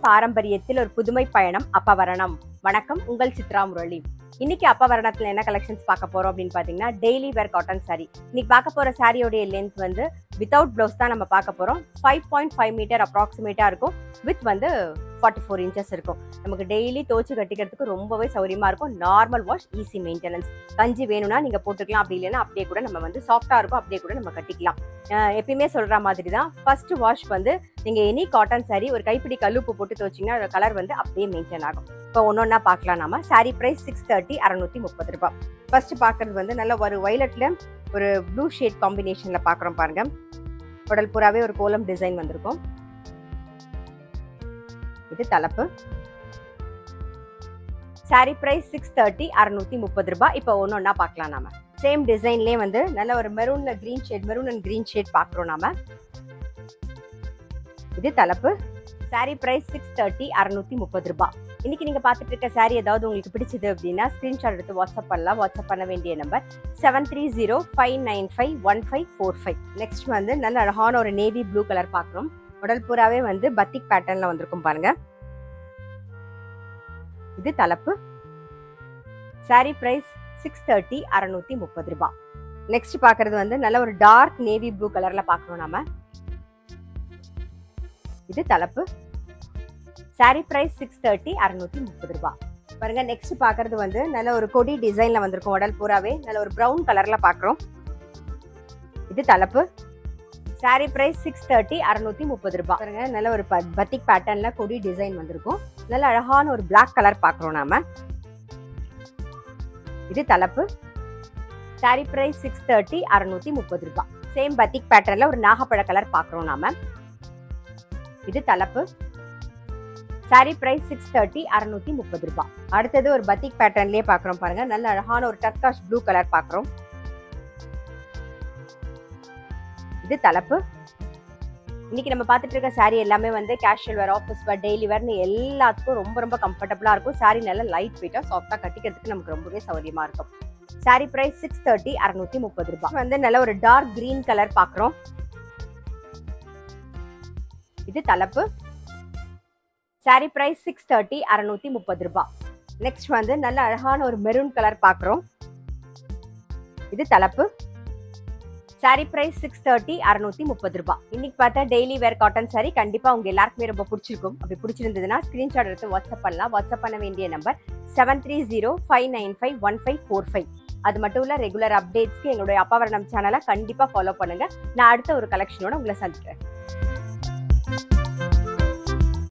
பாரம்பரியத்தில் ஒரு புதுமை பயணம் அப்பவரணம். வணக்கம், உங்கள் சித்ரா முரளி. இன்னைக்கு அப்பவரணத்துல என்ன கலெக்ஷன்ஸ் பார்க்க போறோம் அப்படின்னு பாத்தீங்கன்னா, டெய்லி வேர் காட்டன் சாரி. இன்னைக்கு பார்க்க போற சாரியோடைய லென்த் வந்து வித்தவுட் பிளவுஸ் தான் நம்ம பார்க்க போறோம். 5.5 மீட்டர் அப்ராக்சிமேட்டா இருக்கும். வித் வந்து 44 இன்ச்சஸ் இருக்கும். நமக்கு டெய்லி தோச்சு கட்டிக்கிறதுக்கு ரொம்பவே சௌரியமா இருக்கும். Normal wash, easy maintenance. கஞ்சி வேணும்னா நீங்க போட்டுக்கலாம், அப்படி இல்லைன்னா அப்படியே கூட நம்ம வந்து சாஃப்டா இருக்கும், அப்படியே கூட நம்ம கட்டிக்கலாம். எப்பயுமே சொல்ற மாதிரி தான், ஃபர்ஸ்ட் வாஷ் வந்து நீங்க எனி காட்டன் சாரி ஒரு கைப்பிடி கல்லுப்பு போட்டு துவச்சிங்கன்னா அதோட கலர் வந்து அப்படியே மெயின்டைன் ஆகும். இப்போ ஒன்னொன்னா பார்க்கலாம். நாம சாரி பிரைஸ் 630, 630 ரூபாய். ஃபர்ஸ்ட் பார்க்கறது வந்து நல்ல ஒரு வயலட்ல ஒரு ப்ளூ ஷேட் காம்பினேஷன்ல பாக்குறோம் பாருங்க. உடல் பூராவே ஒரு கோலம் டிசைன் வந்திருக்கும். இது தலைப்பு. சாரி பிரைஸ் 630, 630 ரூபாய். இப்போ ஒன்னொன்னா பார்க்கலாம். நாம சேம் டிசைன்லயே வந்து நல்ல ஒரு மெரூன்ல green shade, maroon and green shade பாக்குறோம் நாம. இது தலைப்பு. சாரி பிரைஸ் 630, 630 ரூபாய். இன்னைக்கு நீங்க பாத்துட்டு இருக்க சாரி ஏதாவது உங்களுக்கு பிடிச்சது அப்படின்னா ஸ்கிரீன்ஷாட் எடுத்து வாட்ஸ்அப் பண்ணலாம். வாட்ஸ்அப் பண்ண வேண்டிய நம்பர் 7305951545. நெக்ஸ்ட் வந்து நல்ல அழகான ஒரு நேவி ப்ளூ கலர் பாக்குறோம். உடல் பூராவே வந்து பத்திக் பேட்டர்ன்ல வந்திருக்கும் பாருங்க. இது தலைப்பு. சாரி பிரைஸ் 630, 630 ரூபாய். நெக்ஸ்ட் பாக்குறது வந்து நல்ல ஒரு டார்க் நேவி ப்ளூ கலர்ல பாக்குறோம் நாம. இது தலைப்பு. சாரி பிரைஸ் 630, 630 ரூபாய். பாருங்க, நெக்ஸ்ட் பாக்குறது வந்து நல்ல ஒரு கொடி டிசைன்ல வந்திருக்கும். உடல் பூராவே நல்ல ஒரு பிரவுன் கலர்ல பாக்குறோம். இது தலைப்பு. சாரி பிரைஸ் 630, 630 ரூபாய். பாருங்க, நல்ல ஒரு பத்திக் பேட்டர்ன்ல கொடி டிசைன் வந்திருக்கும். நல்ல அழகான ஒரு பிளாக் கலர் பாக்குறோம் நாம. இது தலைப்பு. சாரி பிரைஸ் 630, 630 ரூபாய். சேம் பத்திக் பேட்டர்ன்ல ஒரு நாகப்பழ கலர் பாக்குறோம் நாம. இது தலைப்பு. சாரி பிரைஸ் 630, 630 ரூபாய். அடுத்தது ஒரு பத்திக் பேட்டர்ன்லயே பாக்குறோம் பாருங்க. நல்ல அழகான ஒரு டர்காஷ் ப்ளூ கலர் பாக்குறோம். இது தலைப்பு. இன்னைக்கு நம்ம பார்த்துட்டு இருக்க சாரி எல்லாமே வந்து casual wear, office wear, daily வேர்னு எல்லாத்துக்கும் ரொம்ப ரொம்ப கம்ஃபர்டபுளா இருக்கும். சாரி நல்ல லைட் வெயிட்டா சாஃப்டா கட்டிக்கிறதுக்கு நமக்கு ரொம்பவே சௌரியமா இருக்கும். சாரி பிரைஸ் 630, 630 ரூபாய். வந்து நல்ல ஒரு டார்க் கிரீன் கலர் பாக்குறோம். இது தலைப்பு. சாரி பிரைஸ் 630, 630 ரூபாய். நெக்ஸ்ட் வந்து நல்ல அழகான ஒரு மெரூன் கலர் பாக்குறோம். இது தலைப்பு. சாரி பிரைஸ் 630, 630 ரூபாய். இன்னைக்கு பார்த்தா டெய்லி வேர் காட்டன் சாரி கண்டிப்பா உங்க எல்லாருக்குமே ரொம்ப பிடிச்சிருக்கும். அப்படி பிடிச்சிருந்ததுன்னா ஸ்கிரீன்ஷாட் எடுத்து வாட்ஸ்அப் பண்ணலாம். வாட்ஸ்அப் பண்ண வேண்டிய நம்பர் 7305951545. அது மட்டும் இல்ல, ரெகுலர் அப்டேட்ஸ்க்கு எங்களுடைய அப்பவரணம் சேனலை கண்டிப்பா ஃபாலோ பண்ணுங்க. நான் அடுத்த ஒரு கலெக்ஷனோட உங்களை சந்திக்கிறேன்.